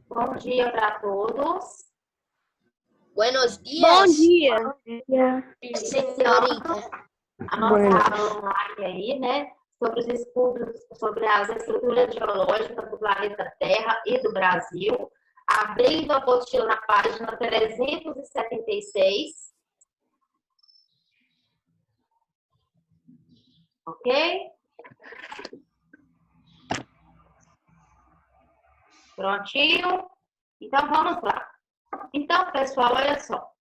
Bom dia para todos. Buenos dias. Bom dia. Senhorita. A nossa aula online aí, né? Sobre os estudos, sobre as estruturas geológicas do planeta Terra e do Brasil. Abrindo a apostila na página 376. Ok? Prontinho? Então, vamos lá. Então, pessoal, olha só.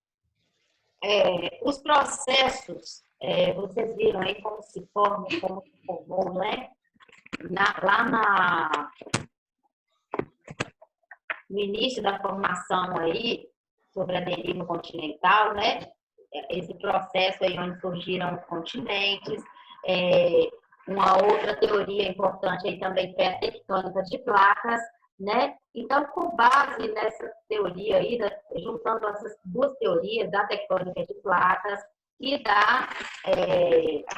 Os processos, vocês viram aí como se formam, como se formou, né? No início da formação aí, sobre a deriva continental, né? Esse processo aí onde surgiram os continentes. Uma outra teoria importante aí também foi a tectônica de placas, né? Então, com base nessa teoria aí, juntando essas duas teorias, da tectônica de placas e da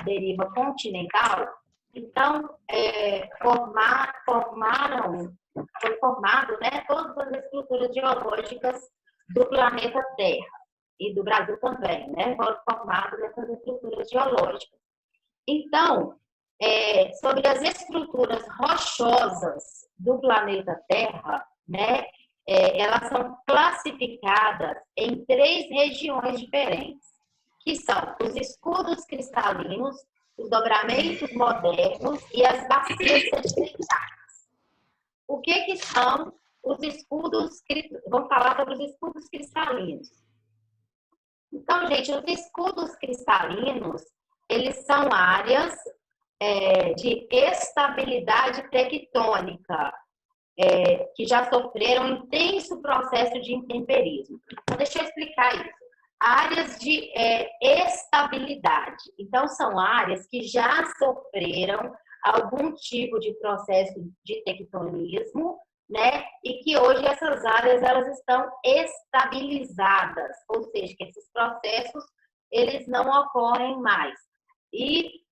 deriva continental, então, foi formado, né, todas as estruturas geológicas do planeta Terra e do Brasil também, né, foram formadas essas estruturas geológicas. Então, sobre as estruturas rochosas do planeta Terra, né, elas são classificadas em 3 regiões diferentes, que são os escudos cristalinos, os dobramentos modernos e as bacias sedimentares. O que são os escudos? Vamos falar sobre os escudos cristalinos. Então, gente, os escudos cristalinos, eles são áreas de estabilidade tectônica, que já sofreram um intenso processo de intemperismo. Então, deixa eu explicar isso. Áreas de estabilidade. Então, são áreas que já sofreram algum tipo de processo de tectonismo, né? E que hoje essas áreas elas estão estabilizadas, ou seja, que esses processos eles não ocorrem mais. E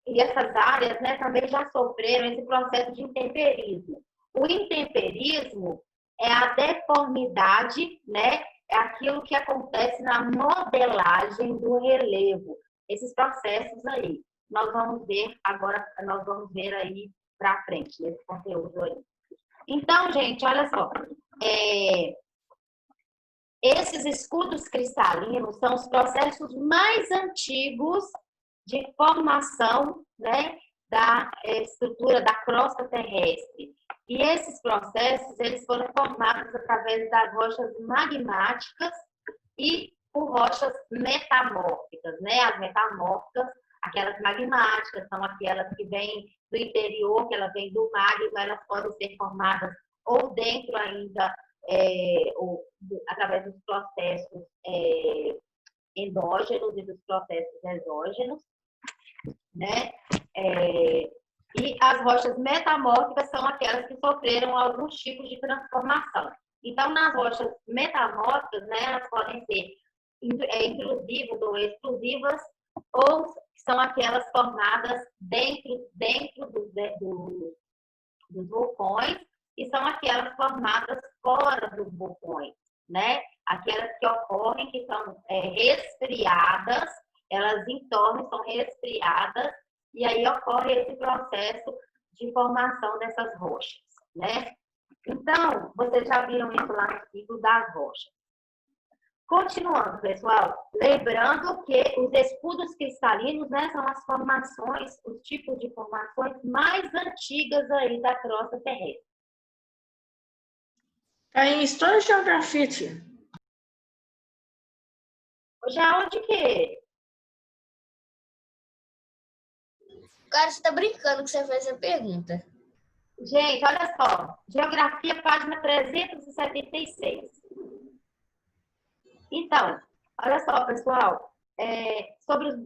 essas áreas, né, também já sofreram esse processo de intemperismo. O intemperismo é a deformidade, né? É aquilo que acontece na modelagem do relevo. Esses processos aí, nós vamos ver agora, nós vamos ver aí para frente, nesse conteúdo aí. Então, gente, olha só. Esses escudos cristalinos são os processos mais antigos de formação, né, da estrutura da crosta terrestre. E esses processos, eles foram formados através das rochas magmáticas e por rochas metamórficas, né? As metamórficas, aquelas magmáticas, são aquelas que vêm do interior, que elas vêm do magma, elas podem ser formadas ou dentro ainda, ou através dos processos endógenos e dos processos exógenos, né? E as rochas metamórficas são aquelas que sofreram alguns tipos de transformação. Então, nas rochas metamórficas, né, elas podem ser intrusivas ou extrusivas, ou são aquelas formadas dentro dos vulcões, e são aquelas formadas fora dos vulcões, né? Aquelas que ocorrem, que são resfriadas, elas em torno são resfriadas, e aí ocorre esse processo de formação dessas rochas, né? Então, vocês já viram isso lá no ciclo das rochas. Continuando, pessoal, lembrando que os escudos cristalinos, né, são as formações, os tipos de formações mais antigas aí da crosta terrestre. Tá em História e Geografia, tia. Hoje é aula de quê? Cara, você tá brincando que você fez essa pergunta. Gente, olha só. Geografia, página 376. Então, olha só, pessoal. Sobre os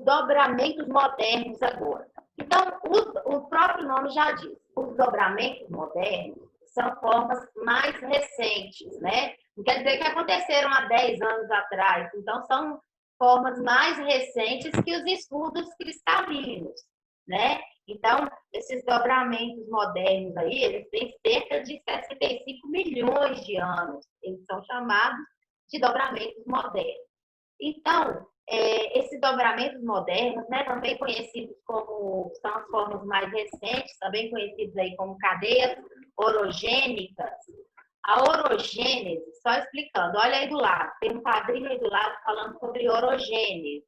dobramentos modernos agora. Então, o próprio nome já diz. Os dobramentos modernos são formas mais recentes, né? Não quer dizer que aconteceram há 10 anos atrás. Então, são formas mais recentes que os escudos cristalinos, né? Então, esses dobramentos modernos aí, eles têm cerca de 65 milhões de anos. Eles são chamados de dobramentos modernos. Então, esses dobramentos modernos, né, também conhecidos como, são as formas mais recentes, também conhecidos aí como cadeias orogênicas. A orogênese, só explicando, olha aí do lado, tem um quadrinho aí do lado falando sobre orogênese.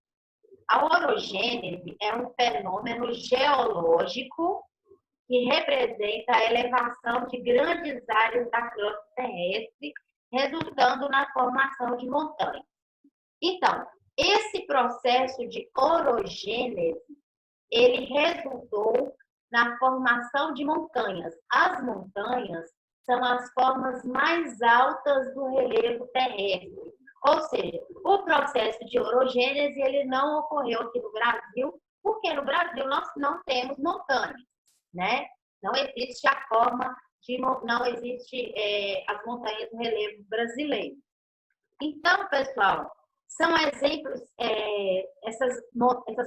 A orogênese é um fenômeno geológico que representa a elevação de grandes áreas da crosta terrestre, resultando na formação de montanhas. Então, esse processo de orogênese, ele resultou na formação de montanhas. As montanhas são as formas mais altas do relevo terrestre. Ou seja, o processo de orogênese ele não ocorreu aqui no Brasil, porque no Brasil nós não temos montanhas, né? Não existe a forma de, não existe as montanhas no relevo brasileiro. Então, pessoal, são exemplos, essas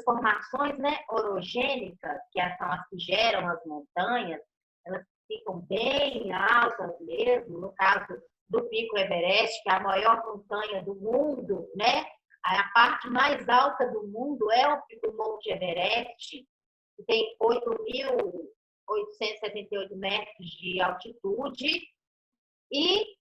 formações, né, orogênicas, que são as que geram as montanhas, elas ficam bem altas mesmo, no caso do Pico Everest, que é a maior montanha do mundo, né? A parte mais alta do mundo é o Pico Monte Everest, que tem 8.878 metros de altitude, e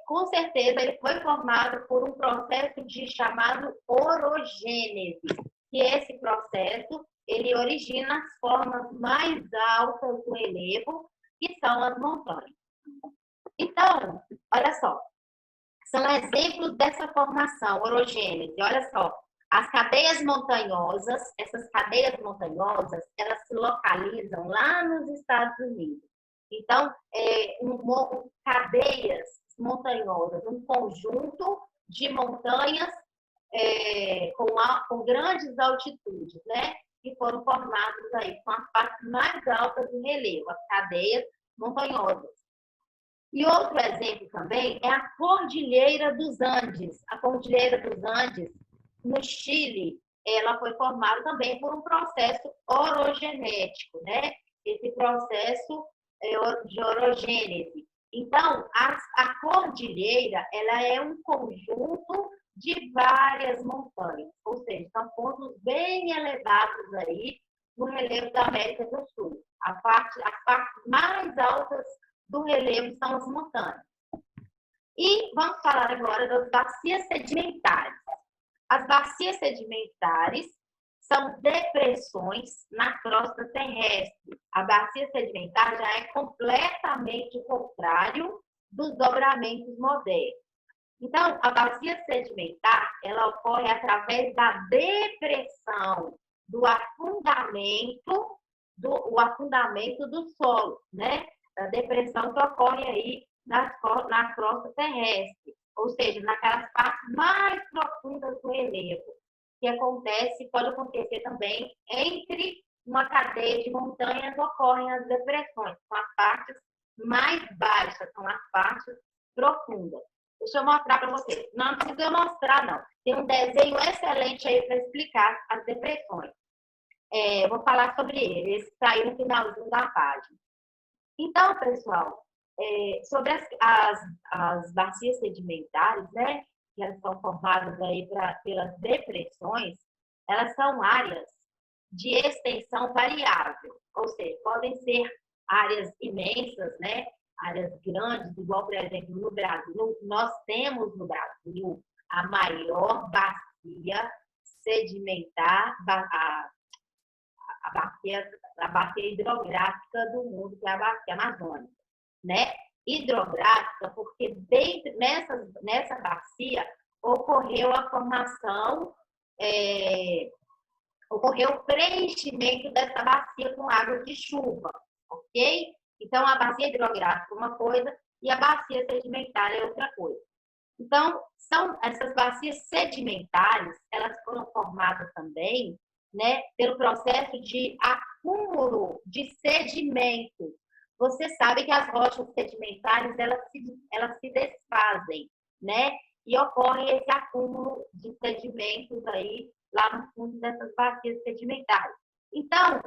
com certeza ele foi formado por um processo chamado orogênese, que esse processo ele origina as formas mais altas do relevo, que são as montanhas. Então, olha só, são exemplos dessa formação orogênese. Olha só, as cadeias montanhosas, essas cadeias montanhosas, elas se localizam lá nos Estados Unidos. Então, cadeias montanhosas, um conjunto de montanhas com grandes altitudes, né? Que foram formadas aí com as partes mais altas do relevo, as cadeias montanhosas. E outro exemplo também é a Cordilheira dos Andes. A Cordilheira dos Andes, no Chile, ela foi formada também por um processo orogenético, né? Esse processo de orogênese. Então, a cordilheira, ela é um conjunto de várias montanhas, ou seja, são pontos bem elevados aí no relevo da América do Sul. As partes mais altas do relevo são as montanhas. E vamos falar agora das bacias sedimentares. As bacias sedimentares são depressões na crosta terrestre. A bacia sedimentar já é completamente o contrário dos dobramentos modernos. Então, a bacia sedimentar, ela ocorre através da depressão, do afundamento do solo, né? Da depressão que ocorre aí na crosta terrestre, ou seja, naquelas partes mais profundas do relevo, que pode acontecer também entre uma cadeia de montanhas, ocorrem as depressões, são as partes mais baixas, são as partes profundas. Deixa eu mostrar para vocês. Não precisa mostrar, não. Tem um desenho excelente aí para explicar as depressões. Vou falar sobre ele. Esse está aí no finalzinho da página. Então, pessoal, sobre as bacias sedimentares, né, que elas são formadas aí pelas depressões, elas são áreas de extensão variável, ou seja, podem ser áreas imensas, né, áreas grandes, igual, por exemplo, no Brasil, nós temos no Brasil a maior bacia sedimentar, a bacia hidrográfica do mundo, que é a bacia amazônica, né? Hidrográfica, porque dentro, nessa bacia ocorreu a formação, ocorreu o preenchimento dessa bacia com água de chuva, ok? Então, a bacia hidrográfica é uma coisa e a bacia sedimentar é outra coisa. Então, essas bacias sedimentares, elas foram formadas também, né, pelo processo de acúmulo de sedimento. Você sabe que as rochas sedimentares, elas se desfazem, né? E ocorre esse acúmulo de sedimentos aí, lá no fundo dessas bacias sedimentares. Então,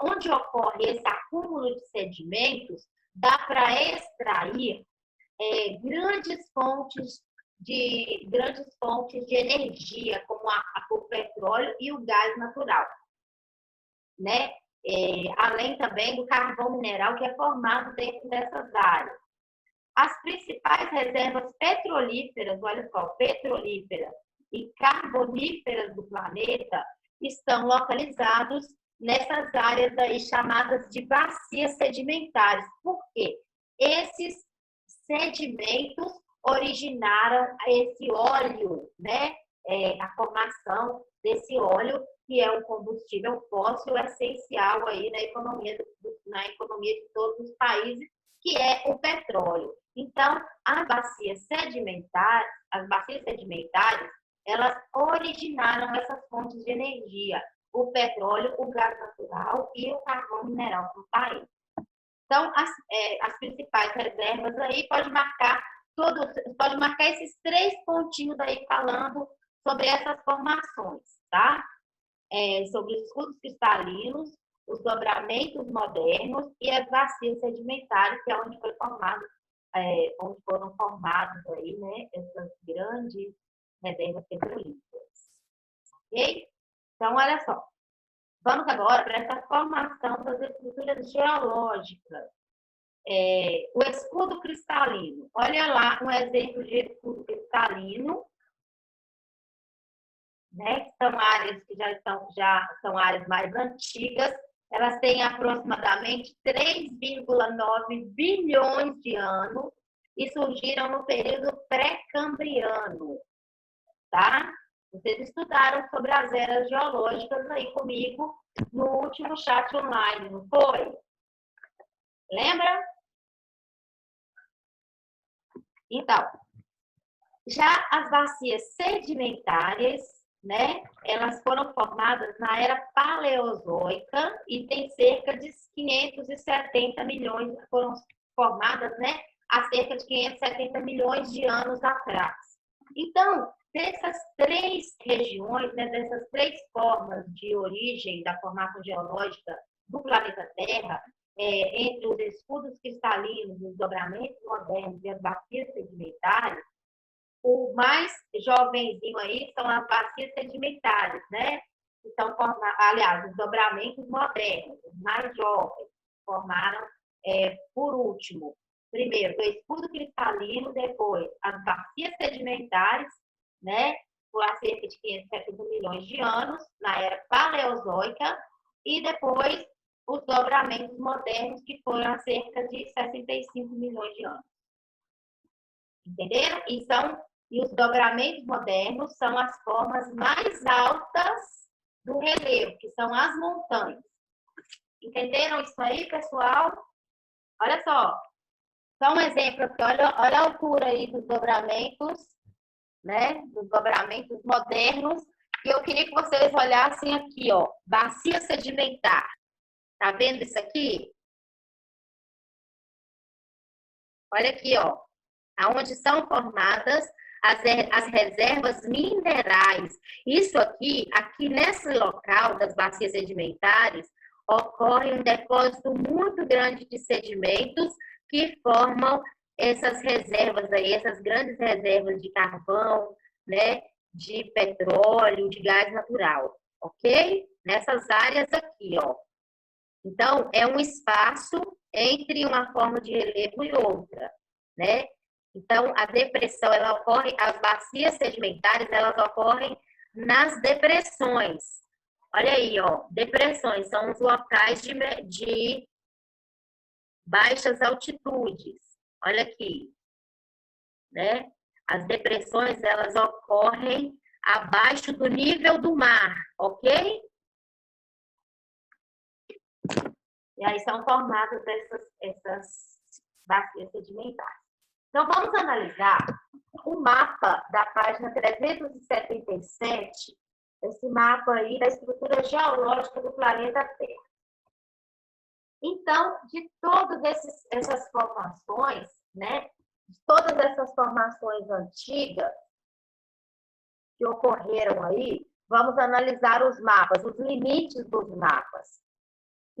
Onde ocorre esse acúmulo de sedimentos, dá para extrair grandes fontes de energia, como o petróleo e o gás natural, né? Além também do carvão mineral que é formado dentro dessas áreas. As principais reservas petrolíferas, olha só, petrolíferas e carboníferas do planeta estão localizados nessas áreas aí chamadas de bacias sedimentares. Por quê? Esses sedimentos originaram esse óleo, né? A formação desse óleo, que é um combustível fóssil essencial aí na economia de todos os países, que é o petróleo. Então, as bacias sedimentares, elas originaram essas fontes de energia, o petróleo, o gás natural e o carvão mineral do país. Então, as principais reservas aí pode marcar esses 3 pontinhos aí falando sobre essas formações, tá? Sobre os escudos cristalinos, os dobramentos modernos e as bacias sedimentares, que é onde foram formados aí, né, essas grandes reservas petrolíferas. Ok? Então, olha só. Vamos agora para essa formação das estruturas geológicas. O escudo cristalino. Olha lá um exemplo de escudo cristalino, né? Que são áreas que já são áreas mais antigas. Elas têm aproximadamente 3,9 bilhões de anos e surgiram no período pré-cambriano, tá? Vocês estudaram sobre as eras geológicas aí comigo no último chat online, não foi? Lembra? Então, já as bacias sedimentares, né? Elas foram formadas na era paleozoica e tem cerca de 570 milhões, foram formadas, né? Há cerca de 570 milhões de anos atrás. Então, dessas 3 regiões, né, dessas 3 formas de origem da formação geológica do planeta Terra, entre os escudos cristalinos, os dobramentos modernos e as bacias sedimentares, o mais jovenzinho aí são as bacias sedimentares, né? Então, aliás, os dobramentos modernos, os mais jovens, formaram, por último, primeiro, o escudo cristalino, depois as bacias sedimentares, né? Por cerca de 570 milhões de anos, na era paleozoica, e depois os dobramentos modernos, que foram há cerca de 65 milhões de anos. Entenderam? E os dobramentos modernos são as formas mais altas do relevo, que são as montanhas. Entenderam isso aí, pessoal? Olha só. Só um exemplo aqui. Olha a altura aí dos dobramentos, né? Dos dobramentos modernos. E eu queria que vocês olhassem aqui, ó. Bacia sedimentar. Tá vendo isso aqui? Olha aqui, ó. Aonde são formadas as reservas minerais. Isso aqui nesse local das bacias sedimentares, ocorre um depósito muito grande de sedimentos que formam essas reservas aí, essas grandes reservas de carvão, né, de petróleo, de gás natural, ok? Nessas áreas aqui, ó. Então, é um espaço entre uma forma de relevo e outra, né? Então, a depressão, ela ocorre, as bacias sedimentares, elas ocorrem nas depressões. Olha aí, ó, depressões são os locais de baixas altitudes. Olha aqui, né? As depressões, elas ocorrem abaixo do nível do mar, ok? E aí são formadas essas bacias sedimentares. Então, vamos analisar o mapa da página 377, esse mapa aí da estrutura geológica do planeta Terra. Então, de todas essas formações, né, de todas essas formações antigas que ocorreram aí, vamos analisar os mapas, os limites dos mapas.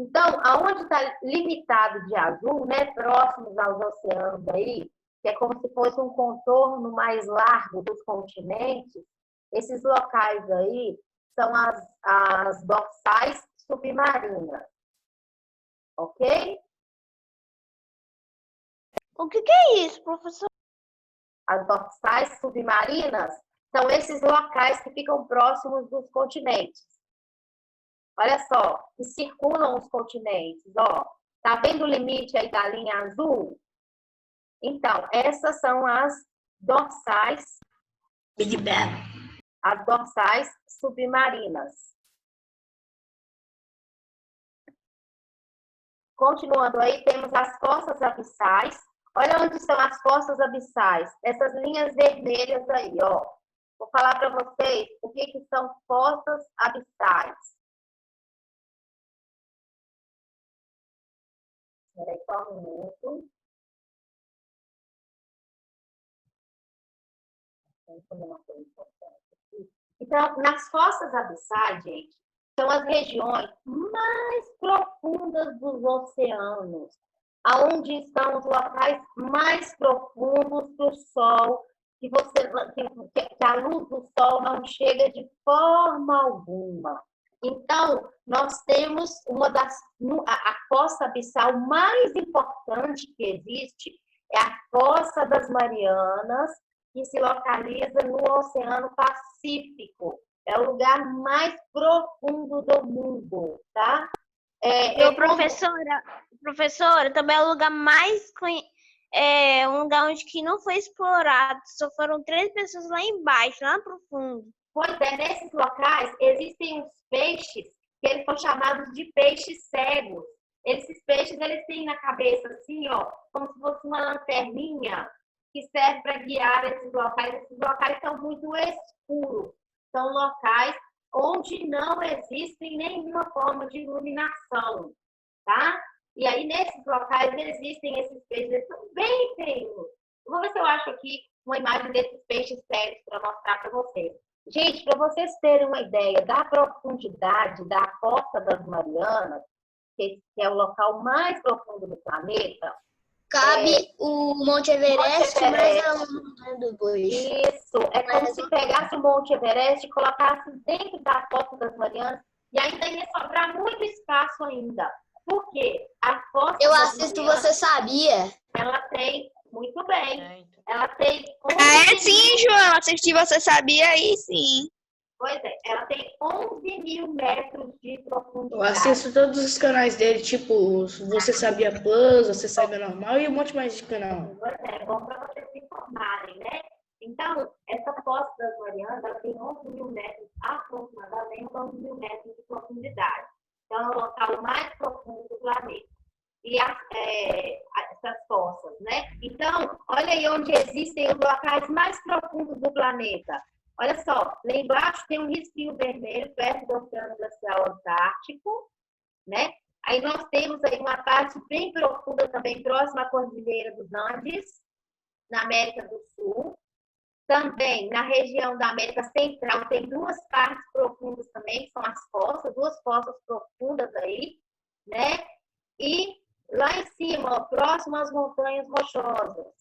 Então, aonde está limitado de azul, né, próximos aos oceanos aí, que é como se fosse um contorno mais largo dos continentes, esses locais aí são as dorsais submarinas, ok? O que é isso, professor? As dorsais submarinas são esses locais que ficam próximos dos continentes. Olha só, que circulam os continentes, ó. Tá vendo o limite aí da linha azul? Então, essas são as dorsais, as dorsais submarinas. Continuando aí, temos as fossas abissais. Olha onde estão as fossas abissais. Essas linhas vermelhas aí, ó. Vou falar para vocês o que são fossas abissais. Espera aí só um minuto. Então, nas fossas abissais, gente, são as regiões mais profundas dos oceanos, aonde estão os locais mais profundos do Sol, que a luz do Sol não chega de forma alguma. Então, nós temos a fossa abissal mais importante que existe, é a Fossa das Marianas, que se localiza no Oceano Pacífico. É o lugar mais profundo do mundo, tá? Professora, também é o lugar mais um lugar onde que não foi explorado. Só foram 3 pessoas lá embaixo, lá no fundo. Pois é, nesses locais existem os peixes que eles são chamados de peixes cegos. Esses peixes, eles têm na cabeça assim, ó, como se fosse uma lanterninha que serve para guiar esses locais. Esses locais são muito escuros. São locais onde não existem nenhuma forma de iluminação, tá? E aí, nesses locais, existem esses peixes, eles são bem feios. Vou ver se eu acho aqui uma imagem desses peixes cegos para mostrar para vocês. Gente, para vocês terem uma ideia da profundidade da Fossa das Marianas, que é o local mais profundo do planeta. Cabe o Monte Everest, mais a Montanha do Boi. Isso, é como se pegasse o Monte Everest e colocasse dentro da Fossa das Marianas e ainda ia sobrar muito espaço ainda. Por quê? A Fossa Eu das assisto, Marianas, você sabia? ela tem, muito bem, ela tem... Sim, João, assisti, você sabia aí, sim. Pois é, ela tem 11 mil metros de profundidade. Eu assisto todos os canais dele, tipo, Você Sabia Plus, Você Sabia Normal e um monte mais de canal. É bom para vocês se informarem, né? Então, essa Fossa das Marianas, ela tem 11 mil metros, aproximadamente 11 mil metros de profundidade. Então, é o local mais profundo do planeta. E essas fossas, né? Então, olha aí onde existem os locais mais profundos do planeta. Olha só, lá embaixo tem um risquinho vermelho perto do Oceano Glacial Antártico, né? Aí nós temos aí uma parte bem profunda também, próxima à Cordilheira dos Andes, na América do Sul. Também na região da América Central tem 2 partes profundas também, que são as fossas, 2 fossas profundas aí, né? E lá em cima, ó, próximo às Montanhas Rochosas.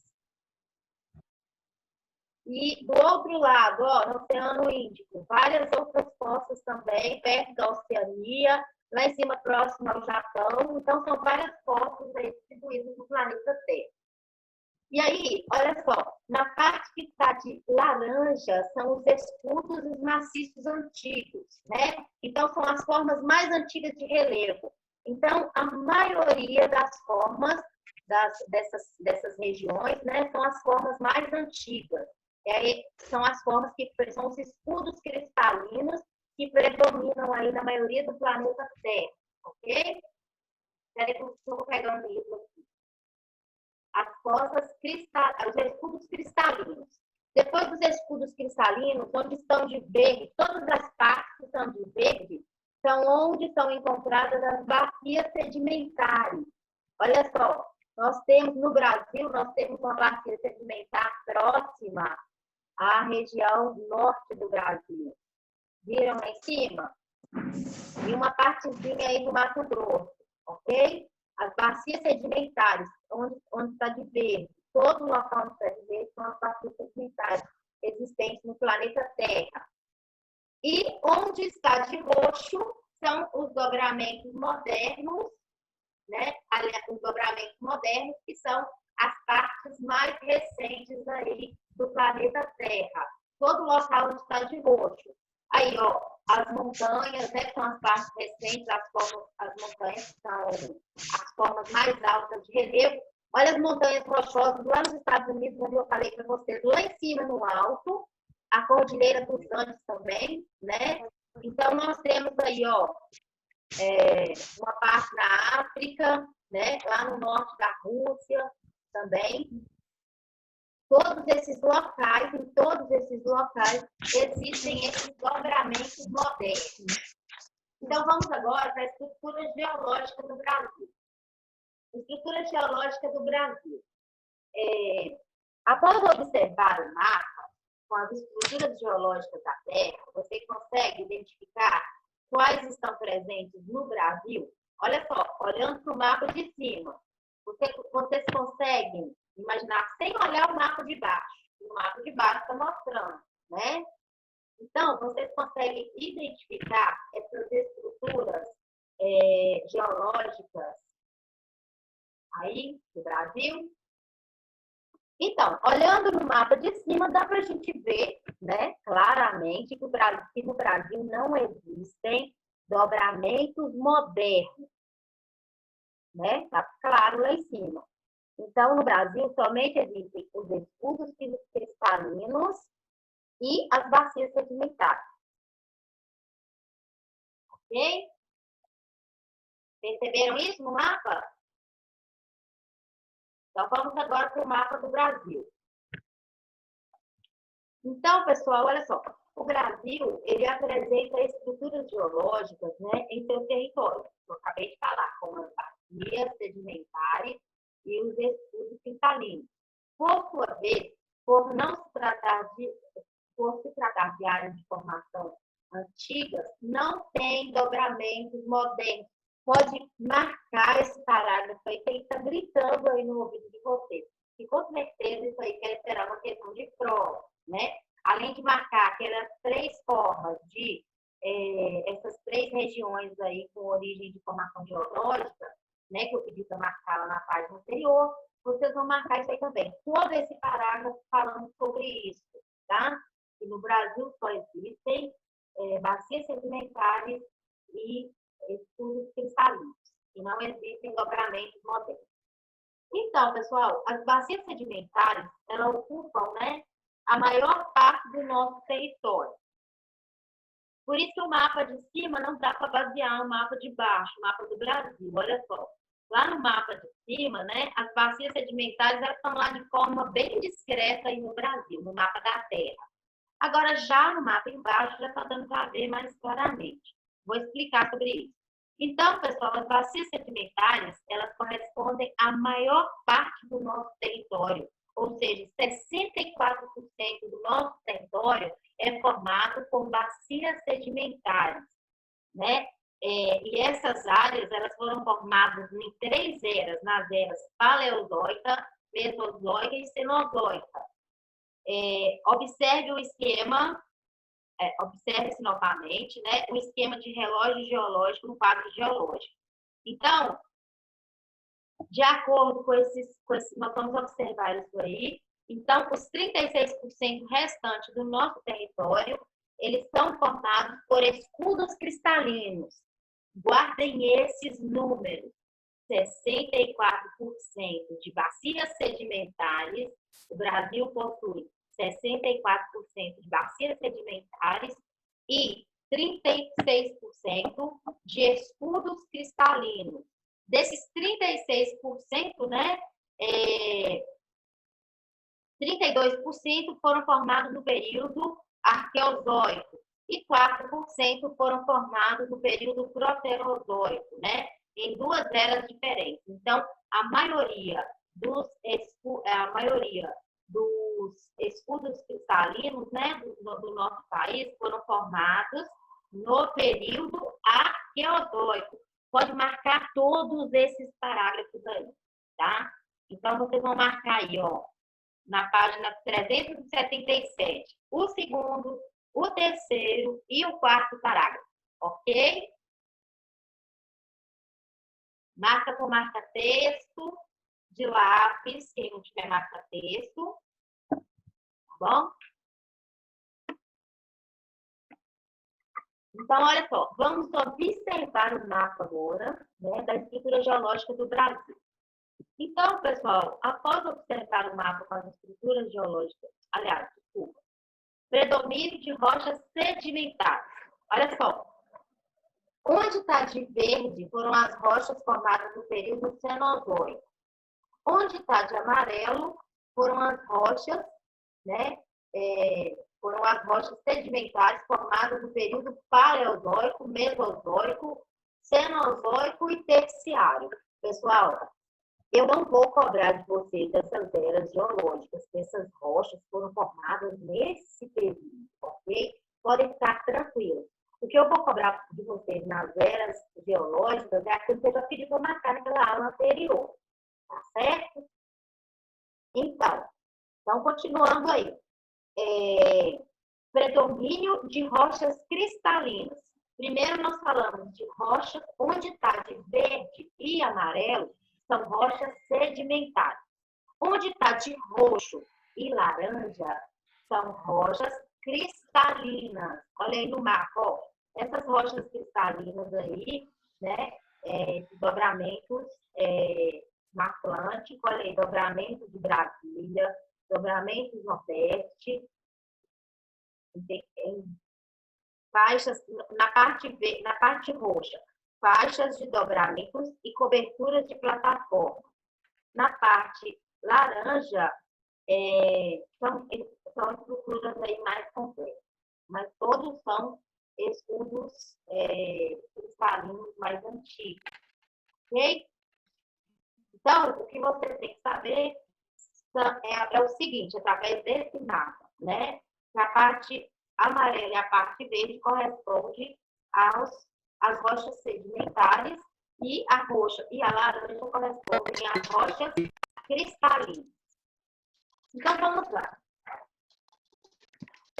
E do outro lado, ó, no Oceano Índico, várias outras fossas também, perto da Oceania, lá em cima, próximo ao Japão. Então, são várias fossas aí distribuídas no planeta Terra. E aí, olha só, na parte que está de laranja são os escudos e os maciços antigos, né? Então, são as formas mais antigas de relevo. Então, a maioria das formas dessas regiões, né, são as formas mais antigas. E aí, são as formas que são os escudos cristalinos que predominam aí na maioria do planeta Terra, ok? Espera que eu estou pegando o livro aqui. Os escudos cristalinos. Depois dos escudos cristalinos, onde estão de verde, todas as partes que estão de verde, são onde são encontradas as bacias sedimentares. Olha só, nós temos no Brasil, nós temos uma bacia sedimentar próxima à região norte do Brasil. Viram lá em cima? E uma partezinha aí do Mato Grosso. ok? As bacias sedimentares, onde está de verde, todo o local onde está de verde são as bacias sedimentares existentes no planeta Terra. E onde está de roxo são os dobramentos modernos, né? Os dobramentos modernos, que são as partes mais recentes aí do planeta Terra. Todo local onde está de roxo. Aí, ó, as montanhas, né, são as partes recentes, as montanhas são as formas mais altas de relevo. Olha as montanhas rochosas lá nos Estados Unidos, onde eu falei para vocês, lá em cima, no alto, a Cordilheira dos Andes também, né? Então, nós temos aí, ó, uma parte na África, né? Lá no norte da Rússia também. Todos esses locais, em todos esses locais, existem esses dobramentos modernos. Então, vamos agora para a estrutura geológica do Brasil. Estrutura geológica do Brasil. Após observar o mapa com as estruturas geológicas da Terra, você consegue identificar quais estão presentes no Brasil? Olha só, olhando para o mapa de cima, vocês conseguem imaginar sem olhar o mapa de baixo. O mapa de baixo está mostrando, né? Então, vocês conseguem identificar essas estruturas geológicas aí do Brasil? Então, olhando no mapa de cima, dá para a gente ver, né, claramente que no Brasil não existem dobramentos modernos, né? Está claro lá em cima. Então, no Brasil, somente existem os escudos cristalinos e as bacias sedimentares. Ok? Perceberam isso no mapa? Então, vamos agora para o mapa do Brasil. Então, pessoal, olha só. O Brasil, ele apresenta estruturas geológicas, né, em seu território. Eu acabei de falar, como as bacias sedimentares e os escudos cristalinos. Por sua vez, por se tratar de áreas de formação antigas, não tem dobramentos modernos. Pode marcar esse parágrafo aí, que ele está gritando aí no ouvido de vocês. E com certeza isso aí quer esperar uma questão de prova, né? Além de marcar aquelas três formas de essas três regiões aí com origem de formação geológica, né, que eu pedi para marcar lá na página anterior, vocês vão marcar isso aí também. Todo esse parágrafo falando sobre isso, tá? E no Brasil só existem bacias sedimentares e escudos cristalinos, e não existem dobramentos modernos. Então, pessoal, as bacias sedimentares, elas ocupam, né, a maior parte do nosso território. Por isso que o mapa de cima não dá para basear o mapa de baixo, o mapa do Brasil. Olha só, lá no mapa de cima, né, as bacias sedimentares elas estão lá de forma bem discreta aí no Brasil, no mapa da Terra. Agora, já no mapa embaixo, já está dando para ver mais claramente. Vou explicar sobre isso. Então, pessoal, as bacias sedimentares, elas correspondem à maior parte do nosso território. Ou seja, 64% do nosso território é formado por bacias sedimentares, né? E essas áreas, elas foram formadas em 3 eras, nas eras paleozoica, mesozoica e cenozoica. Observe o esquema, observe-se novamente, né, o esquema de relógio geológico no quadro geológico. Então, de acordo com esses, nós vamos observar isso aí. Então, os 36% restantes do nosso território, eles são formados por escudos cristalinos. Guardem esses números. 64% de bacias sedimentares, o Brasil possui 64% de bacias sedimentares e 36% de escudos cristalinos. Desses 36%, né, 32% foram formados no período arqueozoico e 4% foram formados no período proterozoico, né, em 2 eras diferentes. Então, a maioria dos escudos cristalinos, né, do nosso país foram formados no período arqueozoico. pode marcar todos esses parágrafos aí, tá? Então, vocês vão marcar aí, ó, na página 377, o segundo, o terceiro e o quarto parágrafo, ok? Marca com marca-texto, de lápis, quem não tiver marca-texto, tá bom? Então, olha só, vamos observar o mapa agora, né, da estrutura geológica do Brasil. Então, pessoal, após observar o mapa com as estruturas geológicas, aliás, desculpa, predomínio de rochas sedimentares. Olha só, onde está de verde foram as rochas formadas no período Cenozoico. Onde está de amarelo foram as rochas, né, foram as rochas sedimentares formadas no período Paleozoico, Mesozoico, Cenozoico e Terciário. Pessoal, eu não vou cobrar de vocês essas eras geológicas, que essas rochas foram formadas nesse período, ok? Podem ficar tranquilos. O que eu vou cobrar de vocês nas eras geológicas é aquilo que eu já pedi para marcar naquela aula anterior, tá certo? Então continuando aí. Predomínio de rochas cristalinas. Primeiro nós falamos de rochas onde está de verde e amarelo, são rochas sedimentares. Onde está de roxo e laranja, são rochas cristalinas. Olha aí no mapa, ó. Essas rochas cristalinas aí, né, dobramentos no Atlântico, olha aí, dobramento de Brasília, dobramento Nordeste, faixas, na parte roxa, faixas de dobramentos e coberturas de plataforma. Na parte laranja, são estruturas aí mais complexas, mas todos são escudos cristalinos mais antigos. Ok? Então, o que você tem que saber é o seguinte, através desse mapa, né? A parte amarela e a parte verde corresponde às rochas sedimentares e a roxa e a laranja correspondem às rochas cristalinas. Então, vamos lá.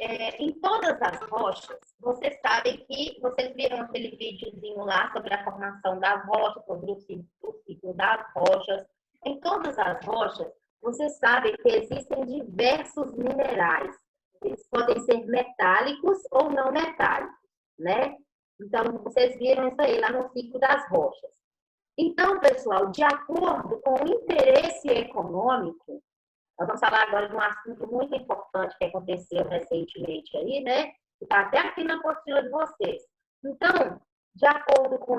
Em todas as rochas, vocês sabem que vocês viram aquele videozinho lá sobre a formação das rochas, sobre o ciclo das rochas. Em todas as rochas, vocês sabem que existem diversos minerais. Eles podem ser metálicos ou não metálicos, né? Então, vocês viram isso aí lá no ciclo das rochas. Então, pessoal, de acordo com o interesse econômico, nós vamos falar agora de um assunto muito importante que aconteceu recentemente aí, né? Que está até aqui na apostila de vocês. Então, de acordo com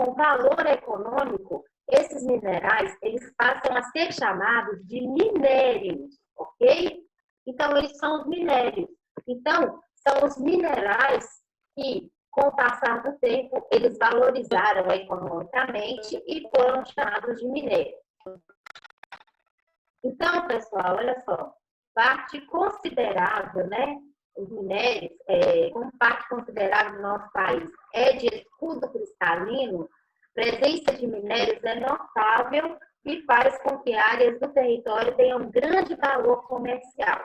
o valor econômico, esses minerais, eles passam a ser chamados de minérios, ok? Então, eles são os minérios. Então, são os minerais que, com o passar do tempo, eles valorizaram economicamente e foram chamados de minérios. Então, pessoal, olha só, parte considerável, né? Os minérios, como parte considerável do nosso país é de escudo cristalino, presença de minérios é notável e faz com que áreas do território tenham grande valor comercial,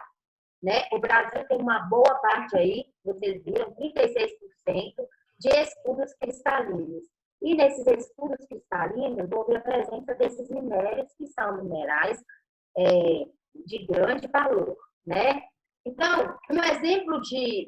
né? O Brasil tem uma boa parte aí, vocês viram, 36% de escudos cristalinos. E nesses escudos cristalinos, houve a presença desses minérios, que são minerais de grande valor, né? Então, um exemplo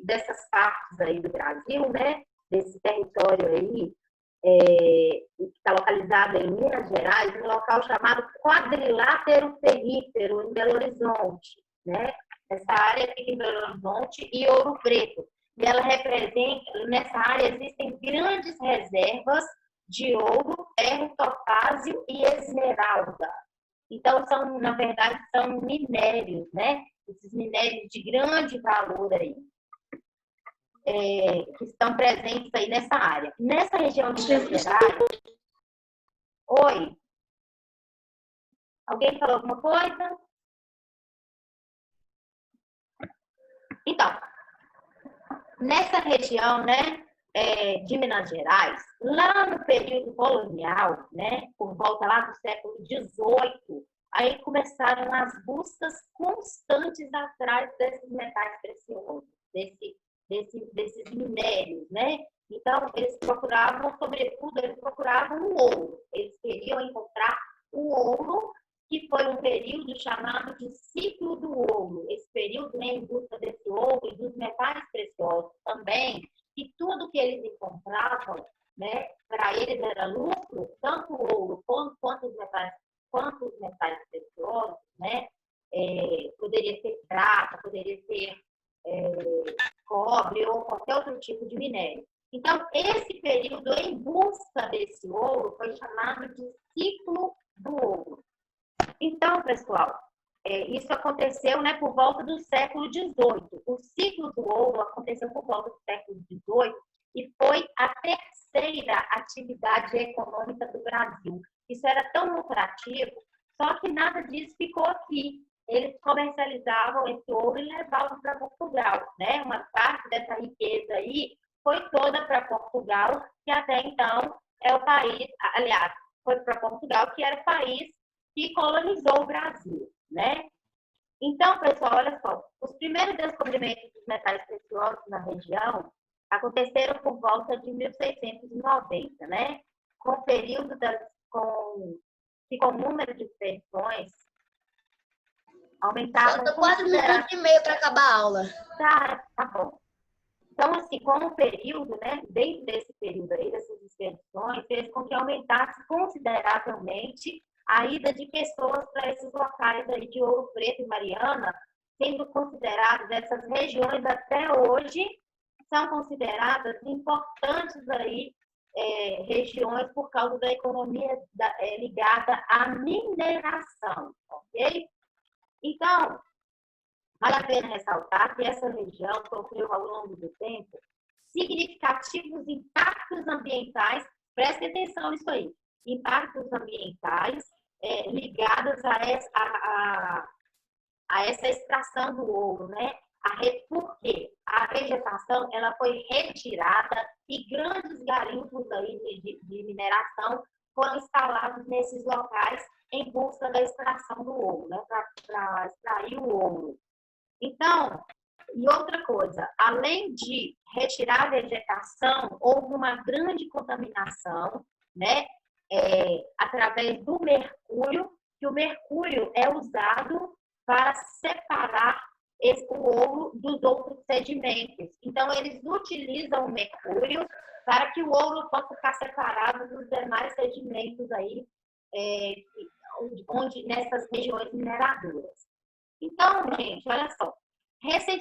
dessas partes aí do Brasil, né? Desse território aí, que está localizado em Minas Gerais, um local chamado Quadrilátero Ferrífero, em Belo Horizonte, né? Essa área fica em Belo Horizonte e Ouro Preto. E ela representa, nessa área existem grandes reservas de ouro, ferro, topázio e esmeralda. Então, na verdade, são minérios, né? Esses minérios de grande valor aí, que estão presentes aí nessa área. Nessa região de Minas Gerais... Oi? Alguém falou alguma coisa? Então, nessa região, né, de Minas Gerais, lá no período colonial, né, por volta lá do século XVIII, aí começaram as buscas constantes atrás desses metais preciosos, desses minérios, né? Então, eles procuravam, sobretudo, eles procuravam o ouro. Eles queriam encontrar o ouro, que foi um período chamado de ciclo do ouro. Esse período em busca desse ouro e dos metais preciosos também, e tudo que eles encontravam, né, para eles era lucro, tanto o ouro quanto os metais preciosos, né? Poderia ser prata, poderia ser cobre ou qualquer outro tipo de minério. Então, esse período em busca desse ouro foi chamado de ciclo do ouro. Então, pessoal, isso aconteceu, né, por volta do século XVIII. O ciclo do ouro aconteceu por volta do século XVIII e foi a terceira atividade econômica do Brasil. Isso era tão lucrativo, só que nada disso ficou aqui. Eles comercializavam esse ouro e levavam para Portugal, né? Uma parte dessa riqueza aí foi toda para Portugal, que até então é o país, aliás, foi para Portugal, que era o país que colonizou o Brasil, né? Então, pessoal, olha só, os primeiros descobrimentos dos metais preciosos na região aconteceram por volta de 1690, né? Com o período com o número de expedições aumentava. Falta 4 minutos e meio para acabar a aula. Tá bom. Então, assim, com o período, né, dentro desse período aí, dessas expedições, fez com que aumentasse consideravelmente a ida de pessoas para esses locais aí de Ouro Preto e Mariana, sendo consideradas essas regiões até hoje, são consideradas importantes aí, regiões por causa da economia ligada à mineração, ok? Então, vale a pena ressaltar que essa região sofreu ao longo do tempo significativos impactos ambientais, preste atenção nisso aí, impactos ambientais ligados a essa extração do ouro, né? Porque a vegetação ela foi retirada e grandes garimpos aí de mineração foram instalados nesses locais em busca da extração do ouro, né? Para extrair o ouro. Então, e outra coisa, além de retirar a vegetação, houve uma grande contaminação, né? Através do mercúrio, que o mercúrio é usado para separar o ouro dos outros sedimentos. Então, eles utilizam o mercúrio para que o ouro possa ficar separado dos demais sedimentos aí, nessas regiões mineradoras. Então, gente, olha só.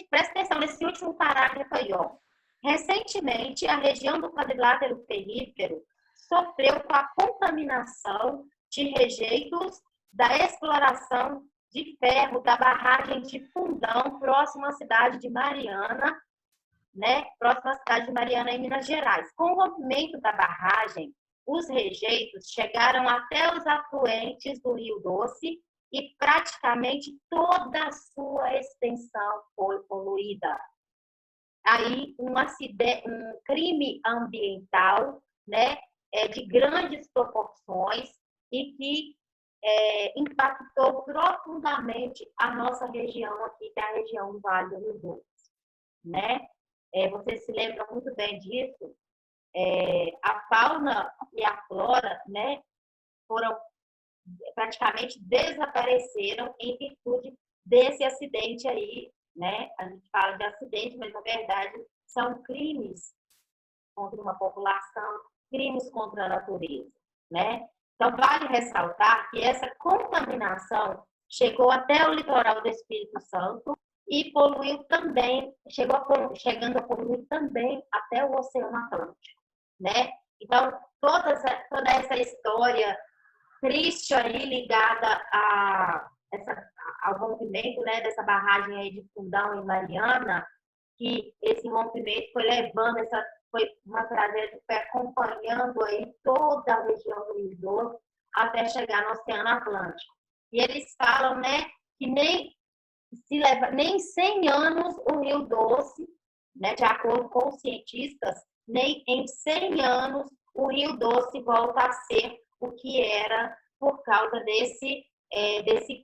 Presta atenção nesse último parágrafo aí, ó. Recentemente, a região do quadrilátero perífero sofreu com a contaminação de rejeitos da exploração de ferro da barragem de Fundão, próxima à cidade de Mariana, né? Próxima à cidade de Mariana, em Minas Gerais. Com o rompimento da barragem, os rejeitos chegaram até os afluentes do Rio Doce e praticamente toda a sua extensão foi poluída. Aí, um crime ambiental, né, de grandes proporções e que impactou profundamente a nossa região aqui, que é a região do Vale do Rio Doce, né? Vocês se lembram muito bem disso? A fauna e a flora, né, praticamente desapareceram em virtude desse acidente aí, né? A gente fala de acidente, mas na verdade são crimes contra uma população, crimes contra a natureza, né? Então, vale ressaltar que essa contaminação chegou até o litoral do Espírito Santo e poluiu também, chegando a poluir também até o Oceano Atlântico, né? Então, toda essa história triste aí ligada ao rompimento, né, dessa barragem aí de Fundão em Mariana, que esse rompimento foi levando foi uma tragédia que foi acompanhando aí toda a região do Rio Doce até chegar no Oceano Atlântico. E eles falam, né, que nem 100 anos o Rio Doce, né, de acordo com os cientistas, nem em 100 anos o Rio Doce volta a ser o que era por causa desse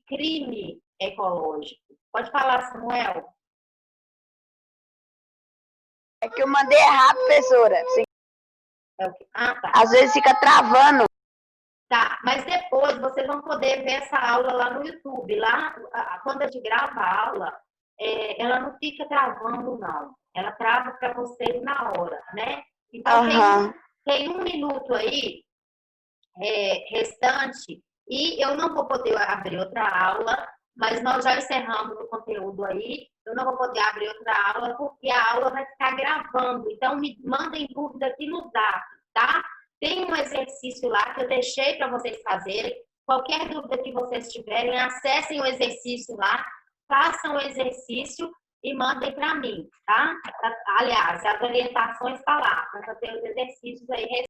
crime ecológico. Pode falar, Samuel? É que eu mandei errado, professora. É o que? Ah, tá. Às vezes fica travando. Tá, mas depois vocês vão poder ver essa aula lá no YouTube. Lá, quando a gente grava a aula, ela não fica travando, não. Ela trava para vocês na hora, né? Então, tem 1 minuto aí restante e eu não vou poder abrir outra aula, mas nós já encerramos o conteúdo aí. Eu não vou poder abrir outra aula porque a aula vai ficar gravando. Então, me mandem dúvida aqui no Zap, tá? Tem um exercício lá que eu deixei para vocês fazerem. Qualquer dúvida que vocês tiverem, acessem o exercício lá, façam o exercício e mandem para mim, tá? Aliás, as orientações estão lá, para fazer os exercícios aí